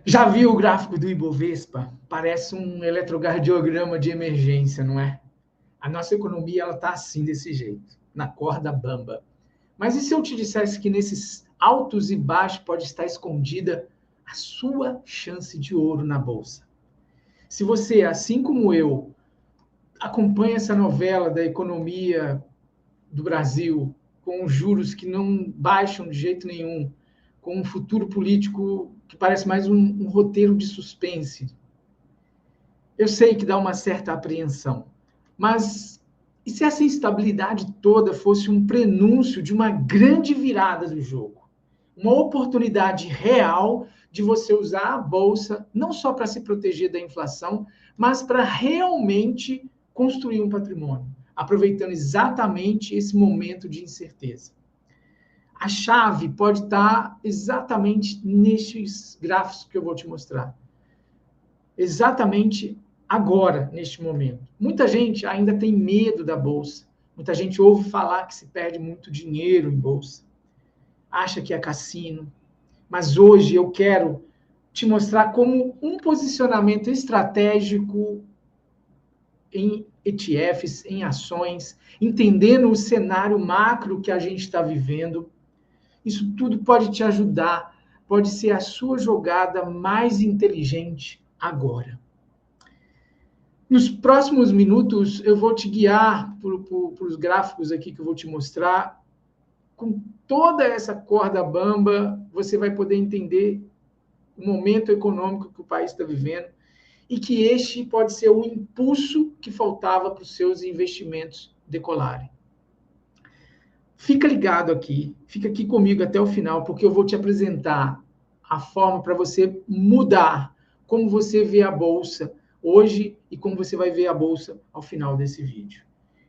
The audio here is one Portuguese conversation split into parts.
Já viu o gráfico do Ibovespa? Parece um eletrocardiograma de emergência, não é? A nossa economia ela está assim, desse jeito, na corda bamba. Mas e se eu te dissesse que nesses altos e baixos pode estar escondida a sua chance de ouro na bolsa? Se você, assim como eu, acompanha essa novela da economia do Brasil, com juros que não baixam de jeito nenhum, com um futuro político que parece mais um roteiro de suspense, eu sei que dá uma certa apreensão, mas e se essa instabilidade toda fosse um prenúncio de uma grande virada do jogo? Uma oportunidade real de você usar a bolsa não só para se proteger da inflação, mas para realmente construir um patrimônio, aproveitando exatamente esse momento de incerteza. A chave pode estar exatamente nestes gráficos que eu vou te mostrar. Exatamente agora, neste momento. Muita gente ainda tem medo da bolsa. Muita gente ouve falar que se perde muito dinheiro em bolsa. Acha que é cassino. Mas hoje eu quero te mostrar como um posicionamento estratégico em ETFs, em ações, entendendo o cenário macro que a gente está vivendo. Isso tudo pode te ajudar, pode ser a sua jogada mais inteligente agora. Nos próximos minutos, eu vou te guiar por os gráficos aqui que eu vou te mostrar. Com toda essa corda bamba, você vai poder entender o momento econômico que o país está vivendo e que este pode ser o impulso que faltava para os seus investimentos decolarem. Fica ligado aqui, fica aqui comigo até o final, porque eu vou te apresentar a forma para você mudar como você vê a bolsa hoje e como você vai ver a bolsa ao final desse vídeo.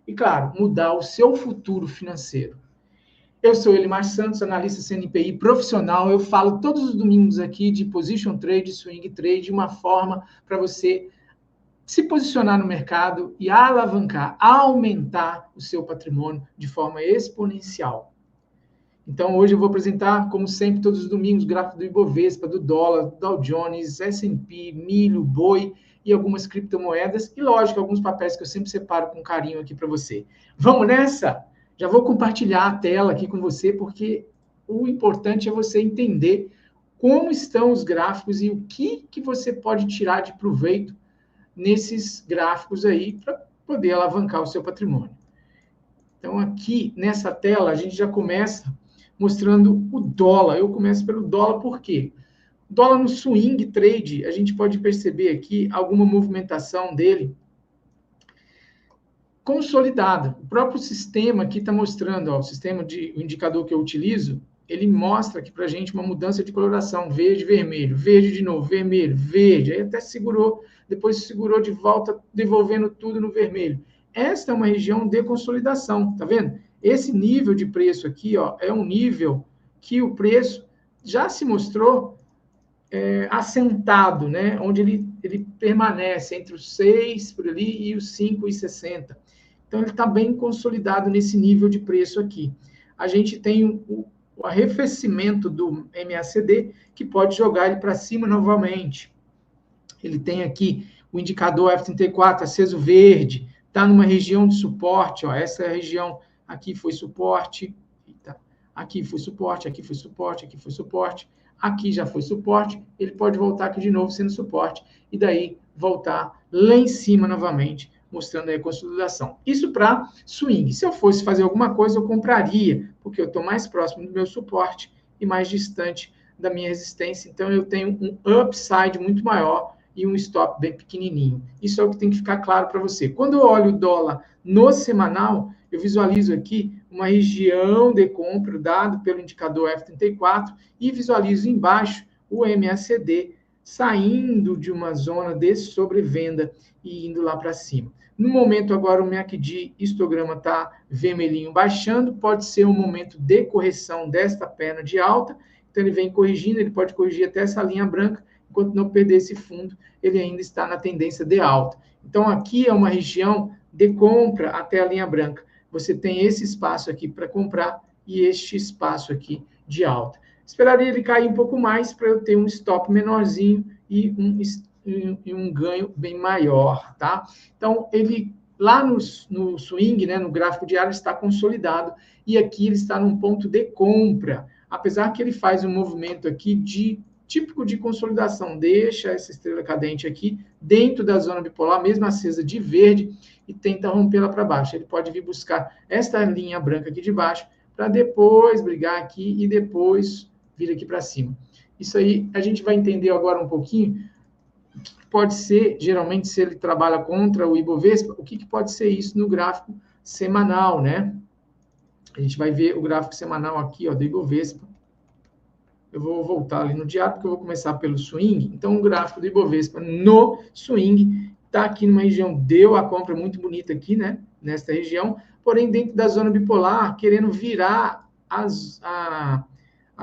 E, claro, mudar o seu futuro financeiro. Eu sou Elimar Santos, analista CNPI profissional. Eu falo todos os domingos aqui de position trade, swing trade, uma forma para você se posicionar no mercado e alavancar, aumentar o seu patrimônio de forma exponencial. Então, hoje eu vou apresentar, como sempre, todos os domingos, gráfico do Ibovespa, do dólar, do Dow Jones, S&P, milho, boi e algumas criptomoedas e, lógico, alguns papéis que eu sempre separo com carinho aqui para você. Vamos nessa? Já vou compartilhar a tela aqui com você, porque o importante é você entender como estão os gráficos e o que você pode tirar de proveito nesses gráficos aí para poder alavancar o seu patrimônio. Então, aqui nessa tela, a gente já começa mostrando o dólar. Eu começo pelo dólar, por quê? O dólar no swing trade, a gente pode perceber aqui alguma movimentação dele consolidada. O próprio sistema aqui está mostrando, ó, o indicador que eu utilizo, ele mostra aqui para a gente uma mudança de coloração, verde, vermelho, verde de novo, vermelho, verde, aí até segurou, depois segurou de volta, devolvendo tudo no vermelho. Esta é uma região de consolidação, tá vendo? Esse nível de preço aqui, ó, é um nível que o preço já se mostrou assentado, né? Onde ele permanece entre os 6 por ali e os 5,60. Então, ele está bem consolidado nesse nível de preço aqui. A gente tem o arrefecimento do MACD, que pode jogar ele para cima novamente. Ele tem aqui o indicador F34 aceso verde, está numa região de suporte, ó, essa região aqui foi suporte, aqui foi suporte, aqui foi suporte, aqui foi suporte, aqui já foi suporte, ele pode voltar aqui de novo sendo suporte, e daí voltar lá em cima novamente, mostrando aí a consolidação. Isso para swing. Se eu fosse fazer alguma coisa, eu compraria, porque eu estou mais próximo do meu suporte e mais distante da minha resistência, então eu tenho um upside muito maior e um stop bem pequenininho. Isso é o que tem que ficar claro para você. Quando eu olho o dólar no semanal, eu visualizo aqui uma região de compra dado pelo indicador F34 e visualizo embaixo o MACD saindo de uma zona de sobrevenda e indo lá para cima. No momento agora o MACD histograma está vermelhinho baixando, pode ser um momento de correção desta perna de alta, então ele vem corrigindo, ele pode corrigir até essa linha branca, enquanto não perder esse fundo, ele ainda está na tendência de alta. Então aqui é uma região de compra até a linha branca. Você tem esse espaço aqui para comprar e este espaço aqui de alta. Esperaria ele cair um pouco mais para eu ter um stop menorzinho e um ganho bem maior, tá? Então, ele lá no swing, né, no gráfico diário, está consolidado e aqui ele está num ponto de compra, apesar que ele faz um movimento aqui típico de consolidação, deixa essa estrela cadente aqui dentro da zona bipolar, mesmo acesa de verde, e tenta rompê-la para baixo. Ele pode vir buscar esta linha branca aqui de baixo, para depois brigar aqui e depois vir aqui para cima. Isso aí a gente vai entender agora um pouquinho. Pode ser, geralmente, se ele trabalha contra o Ibovespa, o que pode ser isso no gráfico semanal, né? A gente vai ver o gráfico semanal aqui, ó, do Ibovespa. Eu vou voltar ali no diário, porque eu vou começar pelo swing. Então, o gráfico do Ibovespa no swing está aqui numa região, deu a compra muito bonita aqui, né? Nesta região, porém, dentro da zona bipolar, querendo virar a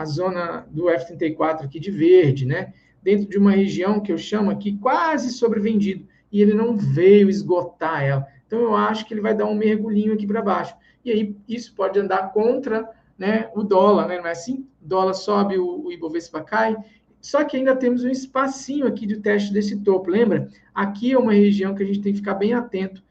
zona do F34 aqui de verde, né? Dentro de uma região que eu chamo aqui quase sobrevendido, e ele não veio esgotar ela. Então, eu acho que ele vai dar um mergulhinho aqui para baixo. E aí, isso pode andar contra, né, o dólar, né? Não é assim? O dólar sobe, o Ibovespa cai. Só que ainda temos um espacinho aqui de teste desse topo, lembra? Aqui é uma região que a gente tem que ficar bem atento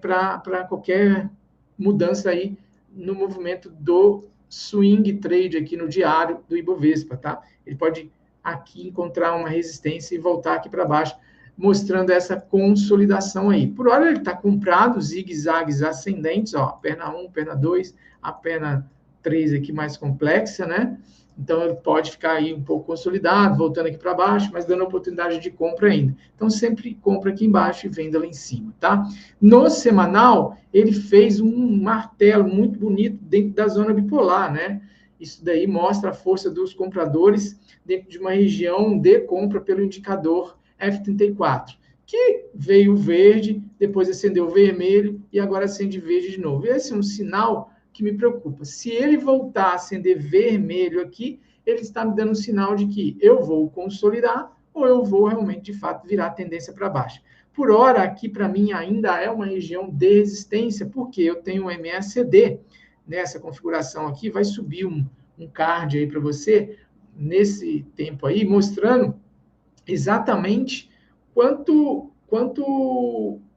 para qualquer mudança aí no movimento do swing trade aqui no diário do Ibovespa, tá? Ele pode aqui encontrar uma resistência e voltar aqui para baixo, mostrando essa consolidação aí. Por hora ele está comprado, zigue-zagues ascendentes, ó, perna 1, perna 2, a perna 3 aqui mais complexa, né? Então, ele pode ficar aí um pouco consolidado, voltando aqui para baixo, mas dando oportunidade de compra ainda. Então, sempre compra aqui embaixo e venda lá em cima, tá? No semanal, ele fez um martelo muito bonito dentro da zona bipolar, né? Isso daí mostra a força dos compradores dentro de uma região de compra pelo indicador F34, que veio verde, depois acendeu vermelho e agora acende verde de novo. Esse é um sinal que me preocupa. Se ele voltar a acender vermelho aqui, ele está me dando um sinal de que eu vou consolidar ou eu vou realmente, de fato, virar a tendência para baixo. Por hora, aqui para mim ainda é uma região de resistência, porque eu tenho um MACD nessa configuração aqui, vai subir um card aí para você, nesse tempo aí, mostrando exatamente quanto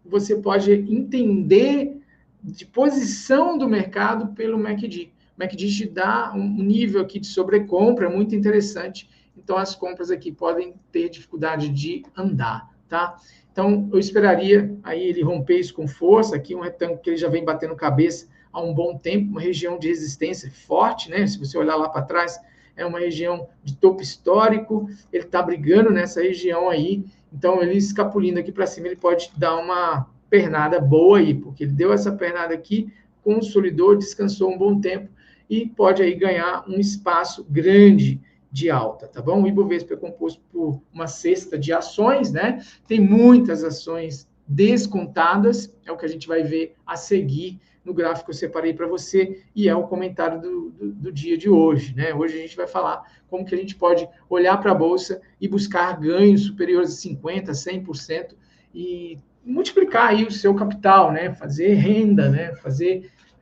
você pode entender de posição do mercado pelo MACD. O MACD te dá um nível aqui de sobrecompra muito interessante, então as compras aqui podem ter dificuldade de andar, tá? Então, eu esperaria aí ele romper isso com força, aqui um retângulo que ele já vem batendo cabeça há um bom tempo, uma região de resistência forte, né? Se você olhar lá para trás, é uma região de topo histórico, ele está brigando nessa região aí, então ele escapulindo aqui para cima, ele pode dar uma pernada boa aí, porque ele deu essa pernada aqui, consolidou, descansou um bom tempo e pode aí ganhar um espaço grande de alta, tá bom? O Ibovespa é composto por uma cesta de ações, né? Tem muitas ações descontadas, é o que a gente vai ver a seguir no gráfico que eu separei para você, e é o comentário do dia de hoje, né? Hoje a gente vai falar como que a gente pode olhar para a Bolsa e buscar ganhos superiores a 50%, 100%, e multiplicar aí o seu capital, né? Fazer renda, né?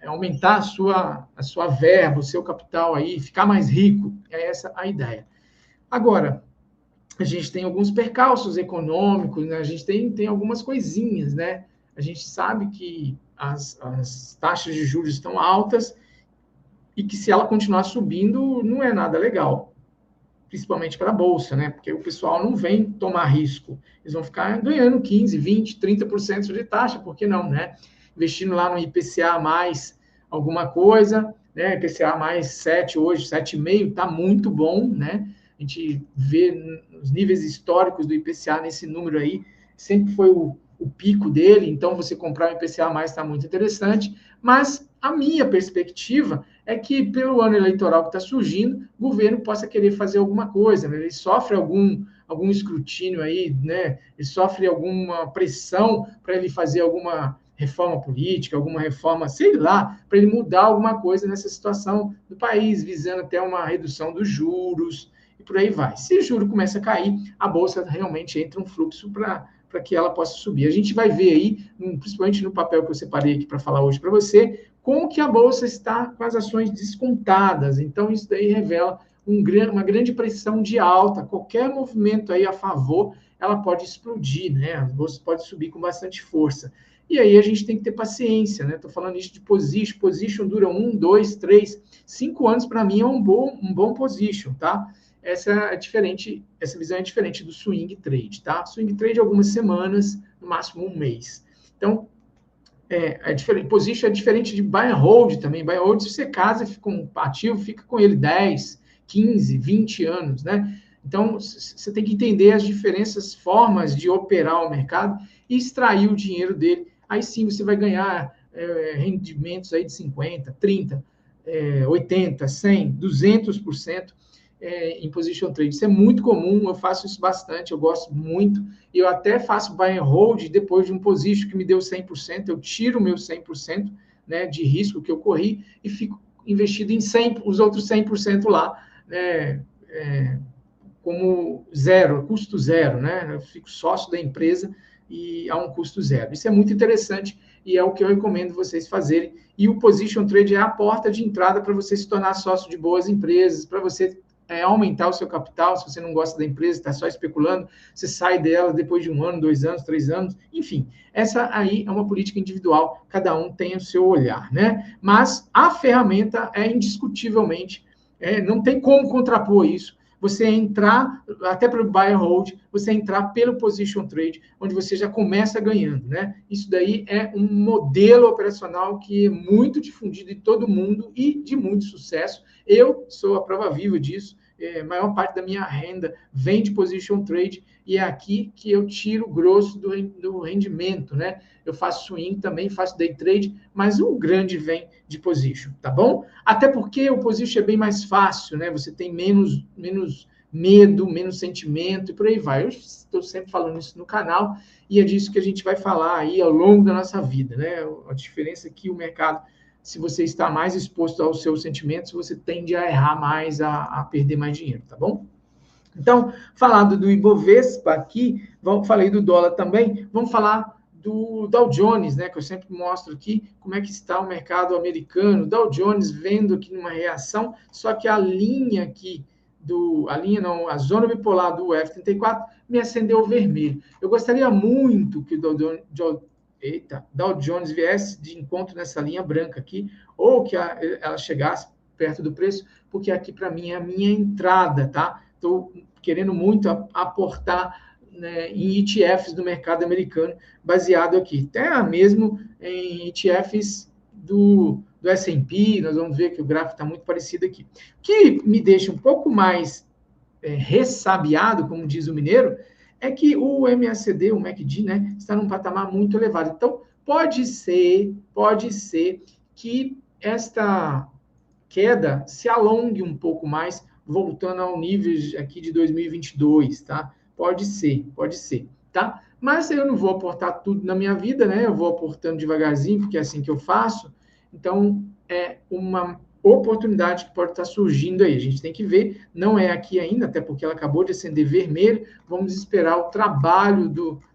Aumentar a sua verba, o seu capital aí, ficar mais rico. É essa a ideia. Agora, a gente tem alguns percalços econômicos, né? A gente tem algumas coisinhas, né? A gente sabe que as taxas de juros estão altas e que se ela continuar subindo, não é nada legal, principalmente para a Bolsa, né? Porque o pessoal não vem tomar risco. Eles vão ficar ganhando 15, 20, 30% de taxa, por que não, né? Investindo lá no IPCA mais alguma coisa, né? IPCA mais 7 hoje, 7,5, está muito bom, né? A gente vê os níveis históricos do IPCA nesse número aí, sempre foi o pico dele, então você comprar o IPCA mais está muito interessante, mas a minha perspectiva é que, pelo ano eleitoral que está surgindo, o governo possa querer fazer alguma coisa, né? Ele sofre algum escrutínio aí, né? Ele sofre alguma pressão para ele fazer alguma reforma política, alguma reforma, sei lá, para ele mudar alguma coisa nessa situação do país, visando até uma redução dos juros, e por aí vai. Se o juro começa a cair, a Bolsa realmente entra um fluxo para que ela possa subir. A gente vai ver aí, principalmente no papel que eu separei aqui para falar hoje para você, como que a Bolsa está com as ações descontadas. Então, isso daí revela uma grande pressão de alta. Qualquer movimento aí a favor, ela pode explodir, né? A bolsa pode subir com bastante força. E aí a gente tem que ter paciência, né? Estou falando isso de position. Position dura 1, 2, 3, 5 anos, para mim é um bom position, tá? Essa é diferente, essa visão é diferente do swing trade, tá? Swing trade algumas semanas, no máximo um mês. Então, é diferente. Position é diferente de buy and hold também. Buy and hold, se você casa e fica um ativo, fica com ele 10, 15, 20 anos, né? Então, você tem que entender as diferentes formas de operar o mercado e extrair o dinheiro dele. Aí sim você vai ganhar rendimentos aí de 50, 30, 80, 100, 200% em position trade. Isso é muito comum, eu faço isso bastante, eu gosto muito. E eu até faço buy and hold depois de um position que me deu 100%, eu tiro o meu 100%, né, de risco que eu corri e fico investido em 100, os outros 100% lá, né, como zero, custo zero, né? Eu fico sócio da empresa e a um custo zero. Isso é muito interessante e é o que eu recomendo vocês fazerem. E o position trade é a porta de entrada para você se tornar sócio de boas empresas, para você aumentar o seu capital. Se você não gosta da empresa, está só especulando, você sai dela depois de 1 ano, 2 anos, 3 anos, enfim. Essa aí é uma política individual, cada um tem o seu olhar, né? Mas a ferramenta é indiscutivelmente, não tem como contrapor isso. Você entrar, até para o buy and hold, você entrar pelo position trade, onde você já começa ganhando, né? Isso daí é um modelo operacional que é muito difundido em todo mundo e de muito sucesso. Eu sou a prova viva disso. A maior parte da minha renda vem de position trade e é aqui que eu tiro o grosso do rendimento, né? Eu faço swing também, faço day trade, mas o grande vem de position, tá bom? Até porque o position é bem mais fácil, né? Você tem menos medo, menos sentimento e por aí vai. Eu estou sempre falando isso no canal e é disso que a gente vai falar aí ao longo da nossa vida, né? A diferença é que o mercado, se você está mais exposto aos seus sentimentos, você tende a errar mais, a perder mais dinheiro, tá bom? Então, falando do Ibovespa aqui, falei do dólar também, vamos falar do Dow Jones, né, que eu sempre mostro aqui como é que está o mercado americano. Dow Jones vendo aqui numa reação, só que a linha aqui, a zona bipolar do F34 me acendeu vermelho. Eu gostaria muito que o Dow Jones viesse de encontro nessa linha branca aqui, ou que ela chegasse perto do preço, porque aqui para mim é a minha entrada, tá? Estou querendo muito aportar, né, em ETFs do mercado americano, baseado aqui, até mesmo em ETFs do S&P, nós vamos ver que o gráfico está muito parecido aqui. O que me deixa um pouco mais ressabiado, como diz o mineiro, é que o MACD, o MACD, né, está num patamar muito elevado. Então, pode ser que esta queda se alongue um pouco mais, voltando ao nível aqui de 2022, tá? Pode ser, tá? Mas eu não vou aportar tudo na minha vida, né? Eu vou aportando devagarzinho, porque é assim que eu faço. Então, é uma oportunidade que pode estar surgindo aí. A gente tem que ver, não é aqui ainda, até porque ela acabou de acender vermelho. Vamos esperar o trabalho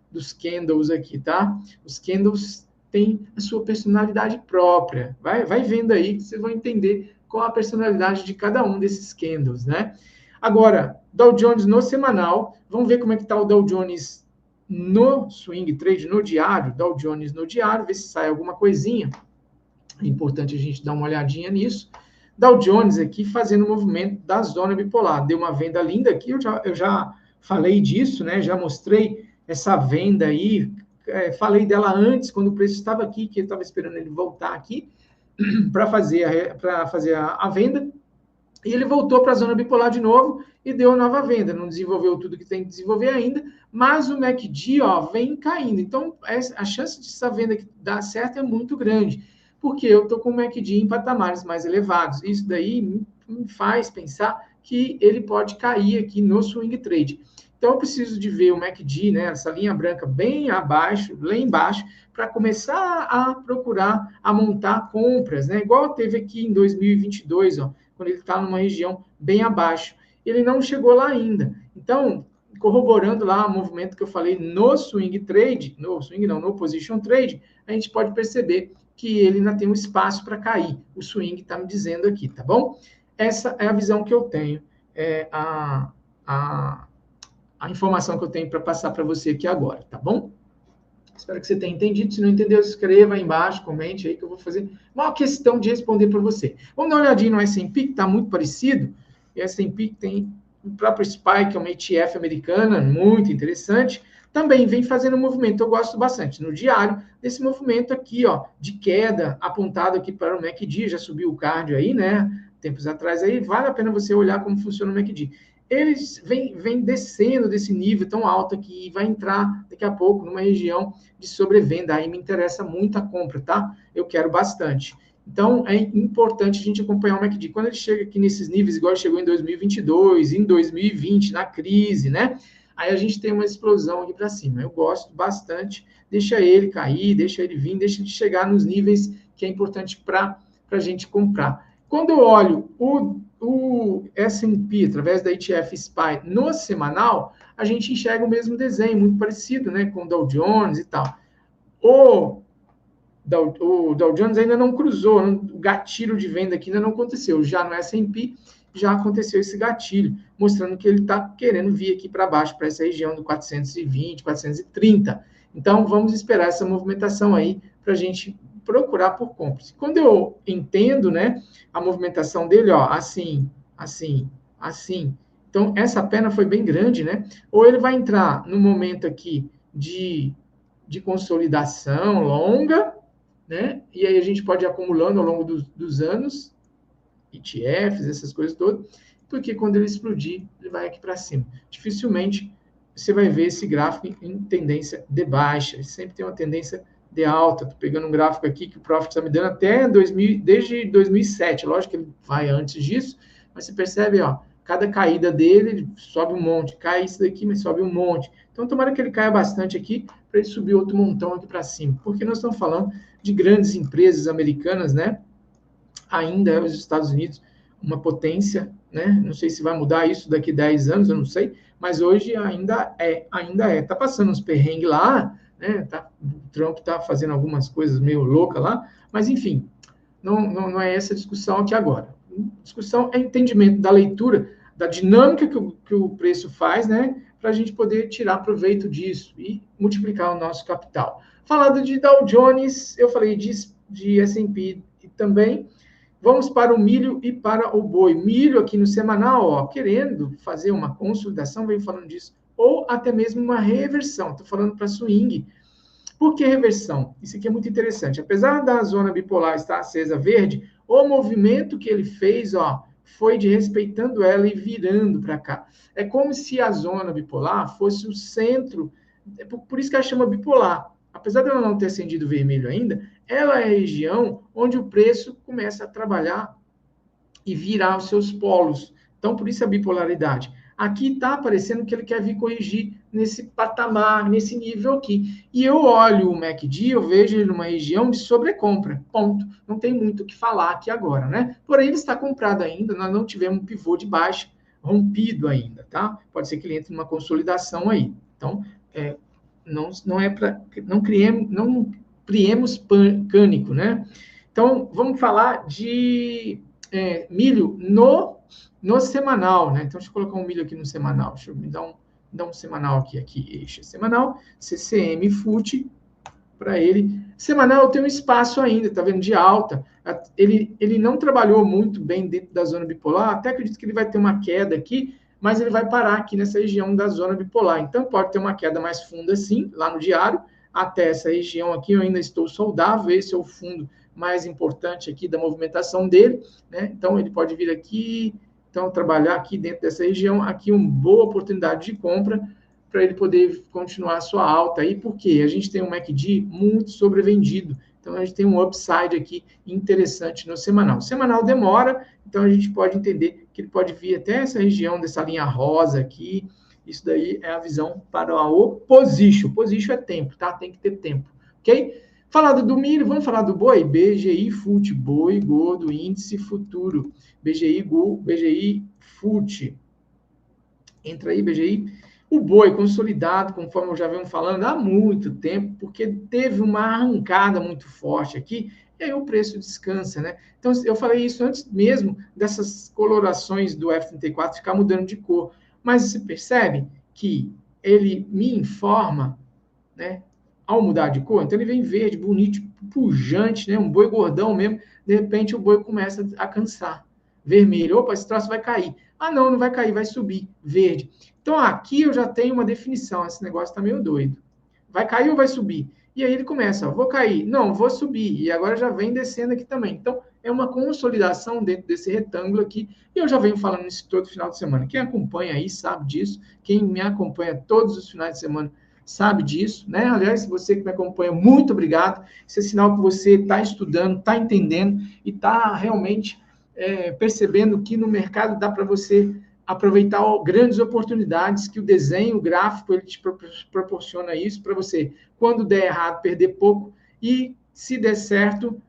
dos candles aqui, tá? Os candles têm a sua personalidade própria. Vai vendo aí que vocês vão entender qual a personalidade de cada um desses candles, né? Agora, Dow Jones no semanal, vamos ver como é que está o Dow Jones no swing trade, no diário, Dow Jones no diário, ver se sai alguma coisinha. É importante a gente dar uma olhadinha nisso. Dow Jones aqui fazendo o movimento da zona bipolar. Deu uma venda linda aqui, eu já falei disso, né? Já mostrei essa venda aí, falei dela antes, quando o preço estava aqui, que eu estava esperando ele voltar aqui para fazer a venda, e ele voltou para a zona bipolar de novo e deu nova venda. Não desenvolveu tudo que tem que desenvolver ainda, mas o MACD vem caindo. Então, a chance de essa venda dar certo é muito grande, porque eu estou com o MACD em patamares mais elevados. Isso daí me faz pensar que ele pode cair aqui no swing trade. Então, eu preciso de ver o MACD, né, essa linha branca bem abaixo, lá embaixo, para começar a procurar, a montar compras, né? Igual teve aqui em 2022, quando ele está numa região bem abaixo. Ele não chegou lá ainda. Então, corroborando lá o movimento que eu falei no swing trade, no position trade, a gente pode perceber que ele ainda tem um espaço para cair. O swing está me dizendo aqui, tá bom? Essa é a visão que eu tenho a informação que eu tenho para passar para você aqui agora, tá bom? Espero que você tenha entendido. Se não entendeu, escreva aí embaixo, comente aí que eu vou fazer uma questão de responder para você. Vamos dar uma olhadinha no S&P, que está muito parecido. E o S&P tem o próprio SPY, que é uma ETF americana, muito interessante. Também vem fazendo um movimento, eu gosto bastante, no diário, desse movimento aqui, ó, de queda, apontado aqui para o MACD, já subiu o cardio aí, né, tempos atrás aí, vale a pena você olhar como funciona o MACD. Eles vêm descendo desse nível tão alto aqui e vai entrar daqui a pouco numa região de sobrevenda. Aí me interessa muito a compra, tá? Eu quero bastante. Então, é importante a gente acompanhar o MACD. Quando ele chega aqui nesses níveis, igual chegou em 2022, em 2020, na crise, né? Aí a gente tem uma explosão aqui para cima. Eu gosto bastante. Deixa ele cair, deixa ele vir, deixa ele chegar nos níveis que é importante para a gente comprar. Quando eu olho o S&P através da ETF SPY no semanal, a gente enxerga o mesmo desenho, muito parecido, né, com o Dow Jones e tal. O Dow Jones ainda não cruzou, o gatilho de venda aqui ainda não aconteceu. Já no S&P já aconteceu esse gatilho, mostrando que ele está querendo vir aqui para baixo, para essa região do 420, 430. Então, vamos esperar essa movimentação aí para a gente procurar por compras. Quando eu entendo, né, a movimentação dele, ó, assim, assim, assim. Então, essa perna foi bem grande, né? Ou ele vai entrar no momento aqui de consolidação longa, né? E aí a gente pode ir acumulando ao longo dos anos, ETFs, essas coisas todas, porque quando ele explodir, ele vai aqui para cima. Dificilmente você vai ver esse gráfico em tendência de baixa, ele sempre tem uma tendência de alta. Estou pegando um gráfico aqui que o Profit está me dando até desde 2007, lógico que ele vai antes disso, mas você percebe, ó, cada caída dele, ele sobe um monte, cai isso daqui, mas sobe um monte. Então, tomara que ele caia bastante aqui, para ele subir outro montão aqui para cima, porque nós estamos falando de grandes empresas americanas, né? Ainda é os Estados Unidos uma potência, né? Não sei se vai mudar isso daqui a 10 anos, eu não sei, mas hoje ainda é. Tá passando uns perrengues lá, né? O Trump tá fazendo algumas coisas meio loucas lá, mas enfim, não é essa a discussão aqui agora. A discussão é entendimento da leitura, da dinâmica que o preço faz, né? Para a gente poder tirar proveito disso e multiplicar o nosso capital. Falando de Dow Jones, eu falei de S&P e também. Vamos para o milho e para o boi. Milho aqui no semanal, ó, querendo fazer uma consolidação, venho falando disso, ou até mesmo uma reversão. Estou falando para swing. Por que reversão? Isso aqui é muito interessante. Apesar da zona bipolar estar acesa verde, o movimento que ele fez, ó, foi de respeitando ela e virando para cá. É como se a zona bipolar fosse o centro, por isso que ela chama bipolar. Apesar de ela não ter acendido vermelho ainda, ela é a região onde o preço começa a trabalhar e virar os seus polos. Então, por isso a bipolaridade. Aqui está aparecendo que ele quer vir corrigir nesse patamar, nesse nível aqui. E eu olho o MACD, eu vejo ele numa região de sobrecompra. Ponto. Não tem muito o que falar aqui agora, né? Porém, ele está comprado ainda, nós não tivemos um pivô de baixa rompido ainda, tá? Pode ser que ele entre numa consolidação aí. Então, não é para... Não criemos pânico, né? Então, vamos falar de milho no semanal, né? Então, deixa eu colocar um milho aqui no semanal. Deixa eu me dar um semanal aqui, eixo semanal, CCM FUT, para ele. Semanal eu tenho um espaço ainda, tá vendo? De alta. Ele não trabalhou muito bem dentro da zona bipolar, até acredito que ele vai ter uma queda aqui, mas ele vai parar aqui nessa região da zona bipolar. Então, pode ter uma queda mais funda, assim, lá no diário, até essa região aqui, eu ainda estou saudável, esse é o fundo mais importante aqui da movimentação dele, né? Então, ele pode vir aqui, então, trabalhar aqui dentro dessa região, aqui uma boa oportunidade de compra, para ele poder continuar a sua alta aí, porque a gente tem um MACD muito sobrevendido, então a gente tem um upside aqui interessante no semanal. O semanal demora, então a gente pode entender que ele pode vir até essa região dessa linha rosa aqui. Isso daí é a visão para o position. Position é tempo, tá? Tem que ter tempo, ok? Falado do milho, vamos falar do boi? BGI FUT, boi gordo, índice futuro. BGI FUT. Entra aí, BGI. O boi consolidado, conforme eu já venho falando há muito tempo, porque teve uma arrancada muito forte aqui, e aí o preço descansa, né? Então, eu falei isso antes mesmo dessas colorações do F34 ficar mudando de cor. Mas você percebe que ele me informa, né, ao mudar de cor, então ele vem verde, bonito, pujante, né, um boi gordão mesmo, de repente o boi começa a cansar. Vermelho, opa, esse troço vai cair. Ah, não, não vai cair, vai subir, verde. Então aqui eu já tenho uma definição, esse negócio está meio doido. Vai cair ou vai subir? E aí ele começa, ó, vou cair, não, vou subir, e agora já vem descendo aqui também. Então, é uma consolidação dentro desse retângulo aqui, e eu já venho falando isso todo final de semana. Quem acompanha aí sabe disso, quem me acompanha todos os finais de semana sabe disso, né? Aliás, você que me acompanha, muito obrigado. Isso é sinal que você está estudando, está entendendo e está realmente percebendo que no mercado dá para você aproveitar grandes oportunidades que o desenho, o gráfico, ele te proporciona isso para você, quando der errado, perder pouco e, se der certo,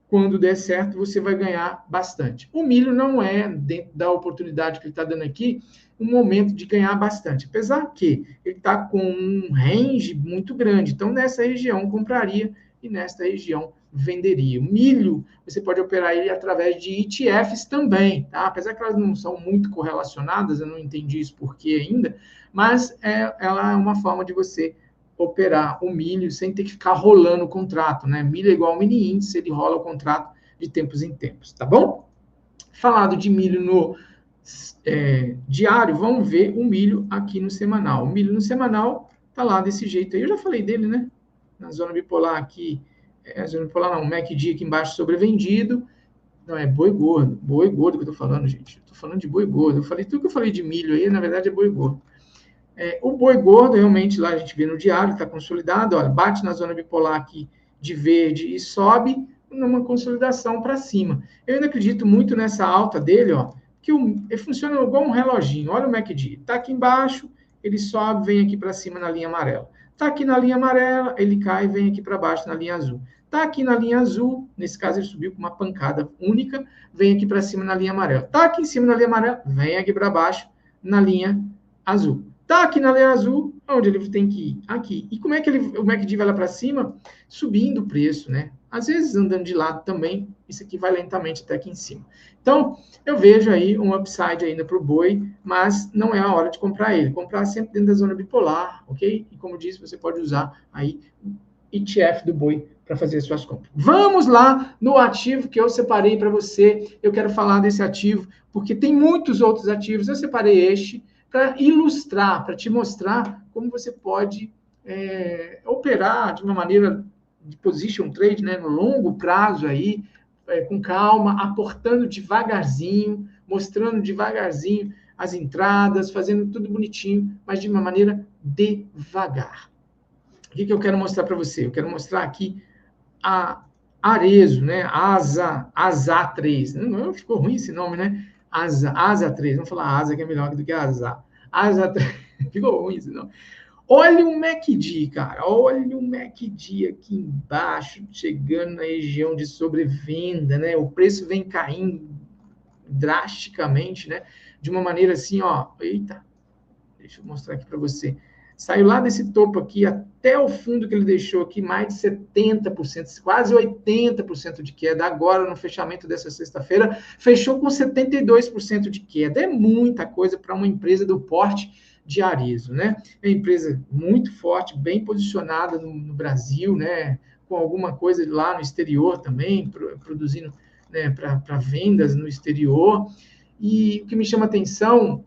quando der certo, você vai ganhar bastante. O milho não é, dentro da oportunidade que ele está dando aqui, um momento de ganhar bastante, apesar que ele está com um range muito grande. Então, nessa região, compraria e nesta região, venderia. O milho, você pode operar ele através de ETFs também, tá? Apesar que elas não são muito correlacionadas, eu não entendi isso por que ainda, mas ela é uma forma de você operar o milho sem ter que ficar rolando o contrato, né? Milho é igual ao mini índice, ele rola o contrato de tempos em tempos, tá bom? Falado de milho no diário, vamos ver o milho aqui no semanal. O milho no semanal tá lá desse jeito aí, eu já falei dele, né? Na zona bipolar aqui, a zona bipolar não, o MACD aqui embaixo sobrevendido, não, é boi gordo que eu tô falando, gente, eu tô falando de boi gordo, eu falei tudo que eu falei de milho aí, na verdade é boi gordo. O boi gordo, realmente, lá a gente vê no diário, está consolidado, olha, bate na zona bipolar aqui de verde e sobe numa consolidação para cima. Eu ainda acredito muito nessa alta dele, ó, que ele funciona igual um reloginho. Olha o MACD, está aqui embaixo, ele sobe, vem aqui para cima na linha amarela. Está aqui na linha amarela, ele cai e vem aqui para baixo na linha azul. Está aqui na linha azul, nesse caso ele subiu com uma pancada única, vem aqui para cima na linha amarela. Está aqui em cima na linha amarela, vem aqui para baixo na linha azul. Está aqui na linha azul, onde ele tem que ir? Aqui. E como é que o MACD vai lá para cima? Subindo o preço, né? Às vezes andando de lado também, isso aqui vai lentamente até aqui em cima. Então, eu vejo aí um upside ainda para o boi, mas não é a hora de comprar ele. Comprar sempre dentro da zona bipolar, ok? E como disse, você pode usar aí ETF do boi para fazer as suas compras. Vamos lá no ativo que eu separei para você. Eu quero falar desse ativo, porque tem muitos outros ativos. Eu separei este para ilustrar, para te mostrar como você pode operar de uma maneira de position trade, né, no longo prazo aí, com calma, aportando devagarzinho, mostrando devagarzinho as entradas, fazendo tudo bonitinho, mas de uma maneira devagar. O que eu quero mostrar para você? Eu quero mostrar aqui a Arezo, né? Asa 3. Não ficou ruim esse nome, né? Asa 3. Vamos falar Asa, que é melhor do que Asa. Asa 3. Ficou ruim esse nome. Olha o MACD, cara. Olha o MACD aqui embaixo, chegando na região de sobrevenda, né? O preço vem caindo drasticamente, né? De uma maneira assim, ó. Eita, deixa eu mostrar aqui para você. Saiu lá desse topo aqui até o fundo que ele deixou aqui, mais de 70%, quase 80% de queda. Agora, no fechamento dessa sexta-feira, fechou com 72% de queda. É muita coisa para uma empresa do porte de Arezo, né? É uma empresa muito forte, bem posicionada no Brasil, né? Com alguma coisa lá no exterior também, produzindo, né, para vendas no exterior. E o que me chama atenção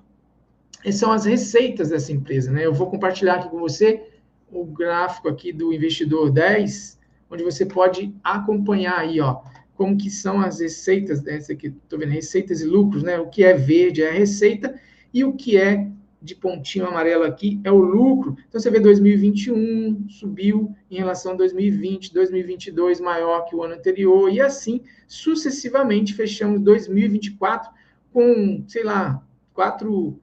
são as receitas dessa empresa, né? Eu vou compartilhar aqui com você o gráfico aqui do Investidor 10, onde você pode acompanhar aí, ó, como que são as receitas dessa aqui, tô vendo, receitas e lucros, né? O que é verde é a receita e o que é de pontinho amarelo aqui é o lucro. Então você vê 2021 subiu em relação a 2020, 2022 maior que o ano anterior e assim sucessivamente fechamos 2024 com, sei lá, 4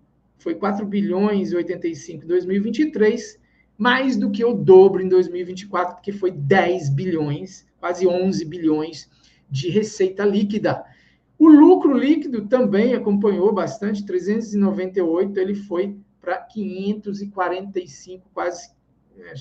bilhões e 85 em 2023, mais do que o dobro em 2024, porque foi 10 bilhões, quase 11 bilhões de receita líquida. O lucro líquido também acompanhou bastante, 398, ele foi para 545, quase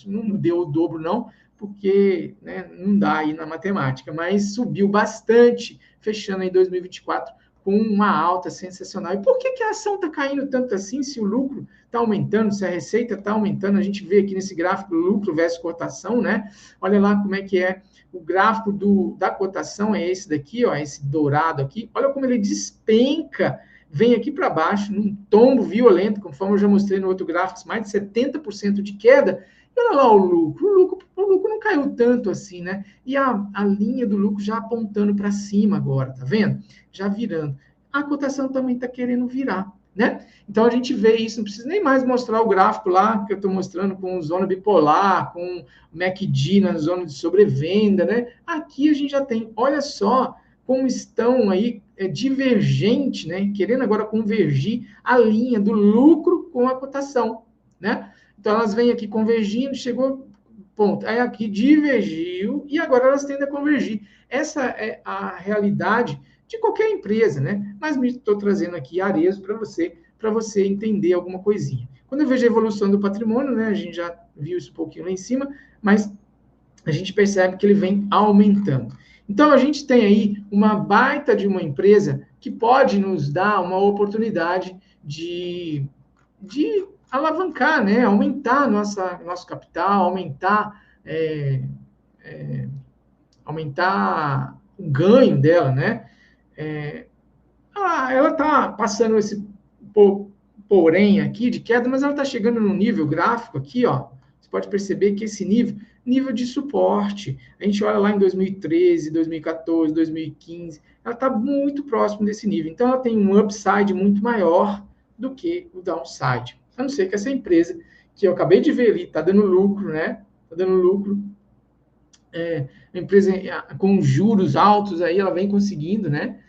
não deu o dobro, não, porque, né, não dá aí na matemática, mas subiu bastante, fechando em 2024 com uma alta sensacional. E por que a ação está caindo tanto assim, se o lucro está aumentando, se a receita está aumentando? A gente vê aqui nesse gráfico lucro versus cotação, né? Olha lá como é que é o gráfico da cotação, é esse daqui, ó, esse dourado aqui. Olha como ele despenca, vem aqui para baixo, num tombo violento, conforme eu já mostrei no outro gráfico, mais de 70% de queda. E olha lá o lucro. O lucro não caiu tanto assim, né? E a linha do lucro já apontando para cima agora, tá vendo? Já virando. A cotação também está querendo virar, né? Então a gente vê isso, não precisa nem mais mostrar o gráfico lá que eu estou mostrando com zona bipolar, com MACD na zona de sobrevenda, né? Aqui a gente já tem, olha só como estão aí divergente, né? Querendo agora convergir a linha do lucro com a cotação, né? Então elas vêm aqui convergindo, chegou ponto. Aí aqui divergiu e agora elas tendem a convergir. Essa é a realidade de qualquer empresa, né? Mas me estou trazendo aqui Arezzo para você entender alguma coisinha. Quando eu vejo a evolução do patrimônio, né? A gente já viu isso um pouquinho lá em cima, mas a gente percebe que ele vem aumentando. Então, a gente tem aí uma baita de uma empresa que pode nos dar uma oportunidade de alavancar, né? Aumentar nosso capital, aumentar o ganho dela, né? Ela está passando esse porém aqui de queda, mas ela está chegando no nível gráfico aqui, ó. Você pode perceber que esse nível de suporte, a gente olha lá em 2013, 2014, 2015, ela está muito próximo desse nível. Então, ela tem um upside muito maior do que o downside. A não ser que essa empresa, que eu acabei de ver ali, está dando lucro, né? Está dando lucro. A empresa com juros altos aí, ela vem conseguindo, né?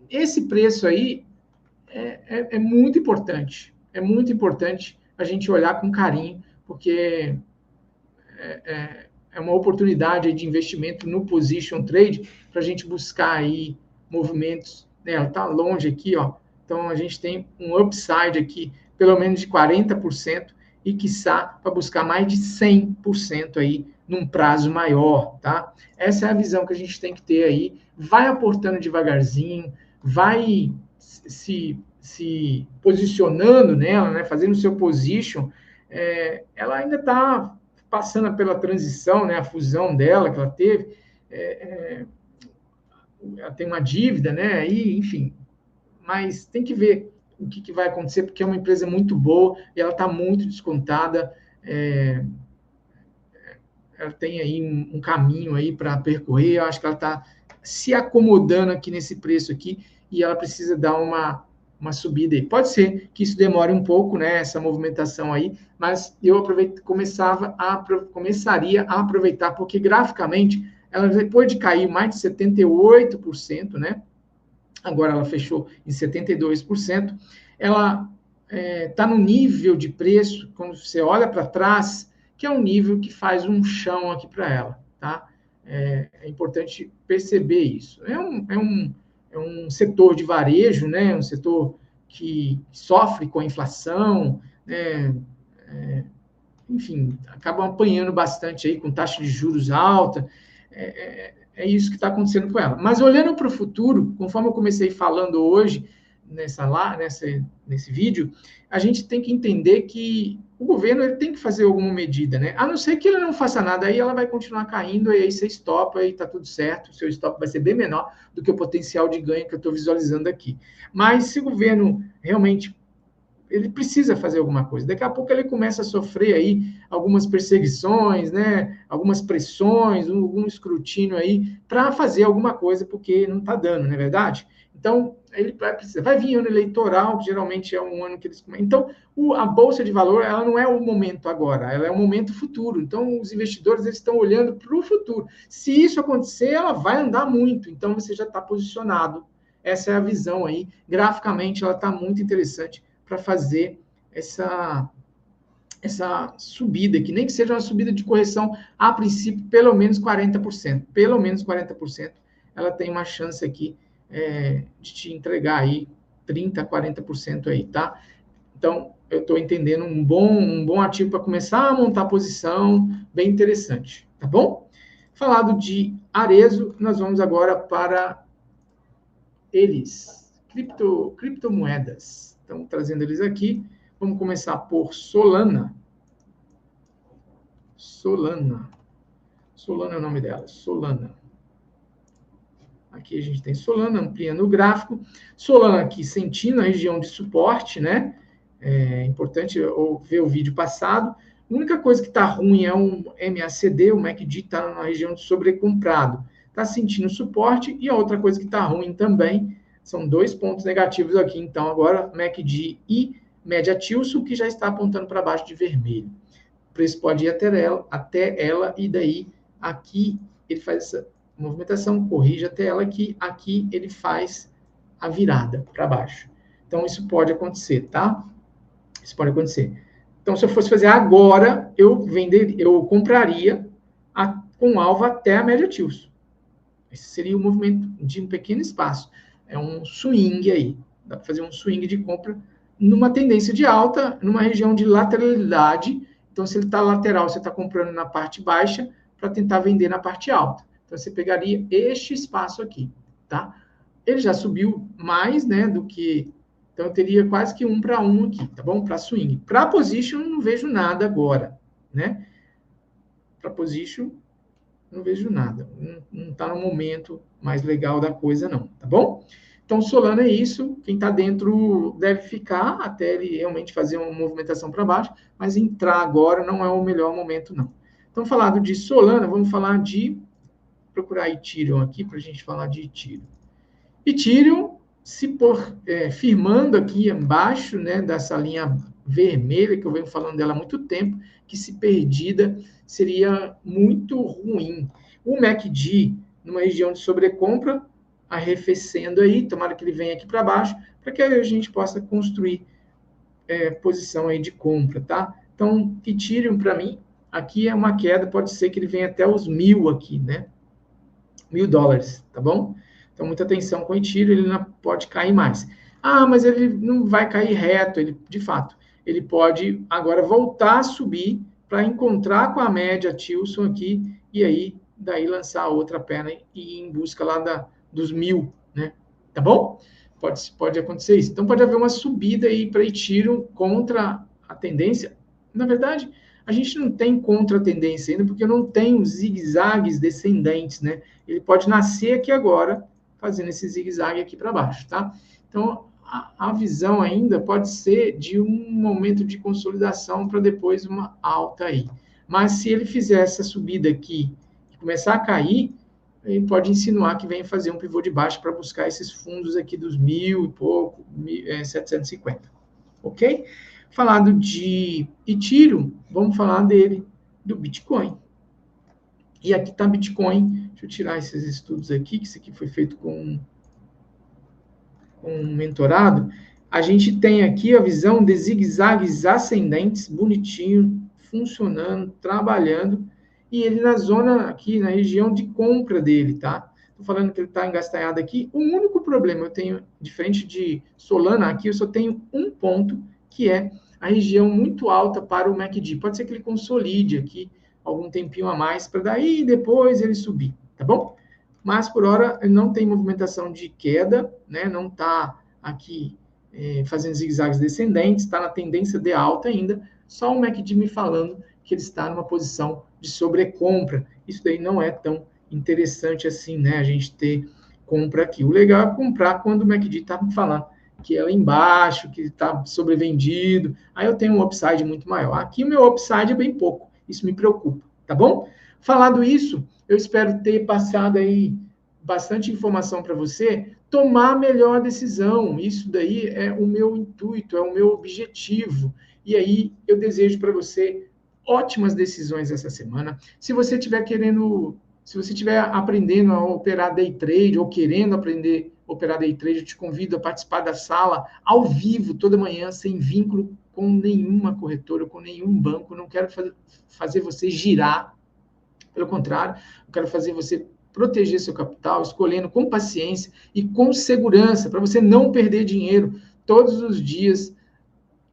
Esse preço aí é muito importante. É muito importante a gente olhar com carinho, porque é uma oportunidade de investimento no position trade para a gente buscar aí movimentos. Né? Ela está longe aqui, ó. Então a gente tem um upside aqui, pelo menos de 40%, e quiçá para buscar mais de 100% aí num prazo maior, tá? Essa é a visão que a gente tem que ter aí. Vai aportando devagarzinho, vai se posicionando nela, né? Fazendo o seu position. Ela ainda está passando pela transição, né, a fusão dela que ela teve, ela tem uma dívida, né, aí, enfim, mas tem que ver o que vai acontecer, porque é uma empresa muito boa e ela está muito descontada, ela tem aí um caminho aí para percorrer, eu acho que ela está se acomodando aqui nesse preço aqui e ela precisa dar uma subida aí. Pode ser que isso demore um pouco, né, essa movimentação aí, mas eu começaria a aproveitar, porque graficamente, ela depois de cair mais de 78%, né, agora ela fechou em 72%, ela está no nível de preço, quando você olha para trás, que é um nível que faz um chão aqui para ela, tá? É importante perceber isso. É um setor de varejo, né? Um setor que sofre com a inflação, né? Enfim, acabam apanhando bastante aí com taxa de juros alta. É isso que está acontecendo com ela. Mas olhando para o futuro, conforme eu comecei falando hoje, nesse vídeo, a gente tem que entender que o governo ele tem que fazer alguma medida, né? A não ser que ele não faça nada, aí ela vai continuar caindo, e aí você estopa e está tudo certo, o seu stop vai ser bem menor do que o potencial de ganho que eu estou visualizando aqui. Mas se o governo realmente ele precisa fazer alguma coisa. Daqui a pouco ele começa a sofrer aí algumas perseguições, né? Algumas pressões, algum escrutínio aí para fazer alguma coisa, porque não está dando, não é verdade? Então, ele vai precisar. Vai vir ano eleitoral, que geralmente é um ano que eles... Então, a Bolsa de Valor, ela não é o momento agora, ela é o momento futuro. Então, os investidores eles estão olhando para o futuro. Se isso acontecer, ela vai andar muito. Então, você já está posicionado. Essa é a visão aí. Graficamente, ela está muito interessante para fazer essa subida, que nem que seja uma subida de correção, a princípio, pelo menos 40%. Pelo menos 40%, ela tem uma chance aqui de te entregar aí 30%, 40% aí, tá? Então, eu estou entendendo um bom ativo para começar a montar posição, bem interessante, tá bom? Falado de Arezzo, nós vamos agora para eles, criptomoedas. Então, trazendo eles aqui, vamos começar por Solana. Solana é o nome dela, Solana. Aqui a gente tem Solana, ampliando o gráfico. Solana aqui sentindo a região de suporte, né? É importante ver o vídeo passado. A única coisa que está ruim é um MACD, o MACD está na região de sobrecomprado. Está sentindo suporte. E a outra coisa que está ruim também, são 2 pontos negativos aqui. Então, agora, MACD e média Tilson, que já está apontando para baixo de vermelho. O preço pode ir até ela e daí aqui ele faz essa movimentação, corrige até ela aqui ele faz a virada para baixo. Então, isso pode acontecer, tá? Isso pode acontecer. Então, se eu fosse fazer agora, eu compraria com alvo até a média Tilson. Esse seria o movimento de um pequeno espaço. É um swing aí. Dá para fazer um swing de compra numa tendência de alta, numa região de lateralidade. Então, se ele está lateral, você está comprando na parte baixa para tentar vender na parte alta. Então, você pegaria este espaço aqui, tá? Ele já subiu mais, né, do que... Então, eu teria quase que 1 para 1 aqui, tá bom? Para swing. Para position, não vejo nada agora, né? Para position, não vejo nada. Não está no momento mais legal da coisa, não, tá bom? Então, Solana é isso. Quem está dentro deve ficar até ele realmente fazer uma movimentação para baixo, mas entrar agora não é o melhor momento, não. Então, falado de Solana, vamos falar de... procurar Ethereum aqui para a gente falar de Ethereum. Ethereum, firmando aqui embaixo, né, dessa linha vermelha, que eu venho falando dela há muito tempo, que se perdida seria muito ruim. O MACD, numa região de sobrecompra, arrefecendo aí, tomara que ele venha aqui para baixo, para que a gente possa construir posição aí de compra, tá? Então, Ethereum, para mim, aqui é uma queda, pode ser que ele venha até os 1.000 aqui, né? $1.000, tá bom? Então, muita atenção com o Ethereum, ele não pode cair mais. Ah, mas ele não vai cair reto, de fato. Ele pode agora voltar a subir para encontrar com a média Tilson aqui, e aí, daí lançar a outra perna e ir em busca lá dos 1.000, né? Tá bom? Pode acontecer isso. Então, pode haver uma subida aí para Ethereum contra a tendência. Na verdade, a gente não tem contra-tendência ainda, porque não tem os zigue-zagues descendentes, né? Ele pode nascer aqui agora, fazendo esse zigue-zague aqui para baixo, tá? Então, a visão ainda pode ser de um momento de consolidação para depois uma alta aí. Mas se ele fizer essa subida aqui e começar a cair, ele pode insinuar que vem fazer um pivô de baixo para buscar esses fundos aqui dos 1.000 e pouco, 750, ok? Falando de Ethereum, vamos falar do Bitcoin. E aqui está Bitcoin. Deixa eu tirar esses estudos aqui, que isso aqui foi feito com um mentorado. A gente tem aqui a visão de zigue-zagues ascendentes, bonitinho, funcionando, trabalhando, e ele na zona aqui, na região de compra dele, tá? Estou falando que ele está engastanhado aqui. O único problema eu tenho, diferente de Solana, aqui eu só tenho um ponto, que é a região muito alta para o MACD. Pode ser que ele consolide aqui algum tempinho a mais, para daí depois ele subir, tá bom? Mas, por hora, ele não tem movimentação de queda, né? Não está aqui fazendo zigue-zagues descendentes, está na tendência de alta ainda, só o MACD me falando que ele está numa posição de sobrecompra. Isso daí não é tão interessante assim, né? A gente ter compra aqui. O legal é comprar quando o MACD está me falando que é lá embaixo, que está sobrevendido, aí eu tenho um upside muito maior. Aqui o meu upside é bem pouco, isso me preocupa, tá bom? Falado isso, eu espero ter passado aí bastante informação para você tomar a melhor decisão. Isso daí é o meu intuito, é o meu objetivo. E aí eu desejo para você ótimas decisões essa semana. Se você estiver aprendendo a operar day trade ou querendo aprender a operar day trade, eu te convido a participar da sala ao vivo toda manhã, sem vínculo com nenhuma corretora, com nenhum banco. Não quero fazer você girar. Pelo contrário, eu quero fazer você proteger seu capital, escolhendo com paciência e com segurança, para você não perder dinheiro todos os dias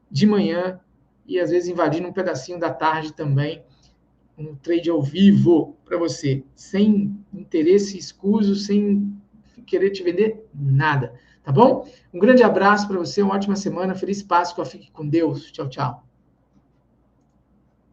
de manhã e às vezes invadindo um pedacinho da tarde também, um trade ao vivo para você, sem interesse escuso, sem querer te vender nada, tá bom? Um grande abraço para você, uma ótima semana, feliz Páscoa, fique com Deus, tchau, tchau.